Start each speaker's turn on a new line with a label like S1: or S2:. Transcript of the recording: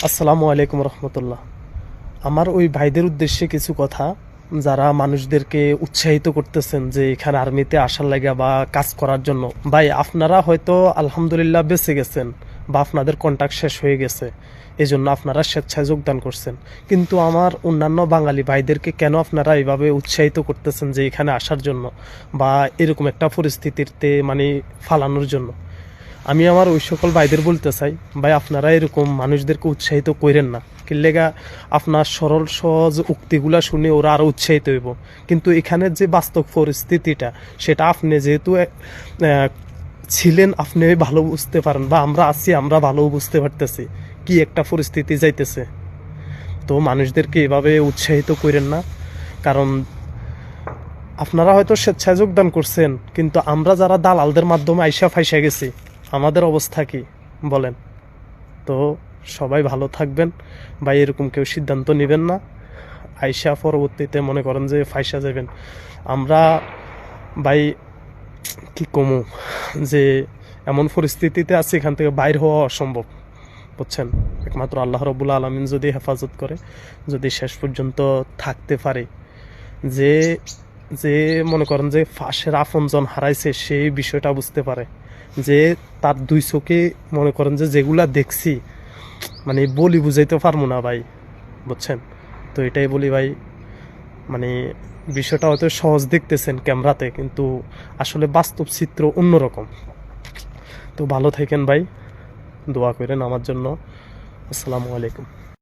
S1: আসসালামু আলাইকুম রহমতুল্লাহ। আমার ওই ভাইদের উদ্দেশ্যে কিছু কথা, যারা মানুষদেরকে উৎসাহিত করতেছেন যে এখানে আর্মিতে আসার লাগা বা কাজ করার জন্য। ভাই, আপনারা হয়তো আলহামদুলিল্লাহ বেঁচে গেছেন বা আপনাদের কন্ট্যাক্ট শেষ হয়ে গেছে, এই জন্য আপনারা স্বেচ্ছায় যোগদান করছেন। কিন্তু আমার অন্যান্য বাঙালি ভাইদেরকে কেন আপনারা এইভাবে উৎসাহিত করতেছেন যে এখানে আসার জন্য বা এরকম একটা পরিস্থিতিতে মানে ফালানোর জন্য? আমি আমার ওই সকল ভাইদের বলতে চাই, ভাই আপনারা এরকম মানুষদেরকে উৎসাহিত করেন না। কিল্লেগা আপনার সরল সহজ উক্তিগুলা শুনে ওরা আরো উৎসাহিত হইব, কিন্তু এখানের যে বাস্তব পরিস্থিতিটা সেটা আপনি যেহেতু ছিলেন, আপনি ভালো বুঝতে পারেন, বা আমরা আছি আমরা ভালো বুঝতে পারতেছি কি একটা পরিস্থিতি যাইতেছে। তো মানুষদেরকে এভাবে উৎসাহিত করেন না, কারণ আপনারা হয়তো স্বেচ্ছায় যোগদান করছেন, কিন্তু আমরা যারা দালালদের মাধ্যমে আইসা ফাইসা গেছি, আমাদের অবস্থা কি বলেন? তো সবাই ভালো থাকবেন বা এরকম কেউ সিদ্ধান্ত নেবেন না আইসা পরবর্তীতে মনে করেন যে ফাইসা যাবেন। আমরা ভাই কি কমু, যে এমন পরিস্থিতিতে আছে এখান থেকে বাইর হওয়া অসম্ভব, বুঝছেন? একমাত্র আল্লাহ রব্বুল আলমিন যদি হেফাজত করে, যদি শেষ পর্যন্ত থাকতে পারে, যে যে মনে করেন যে ফাঁসের আপনজন হারাইছে সেই বিষয়টা বুঝতে পারে, যে তার দুই চোখে মনে করেন যে যেগুলা দেখছি মানে বলি বুঝাইতে পারবো না ভাই, বুঝছেন? তো এটাই বলি ভাই, মানে বিষয়টা হয়তো সহজ দেখতেছেন ক্যামেরাতে, কিন্তু আসলে বাস্তব চিত্র অন্যরকম। তো ভালো থাকেন ভাই, দোয়া করেন আমার জন্য। আসসালামু আলাইকুম।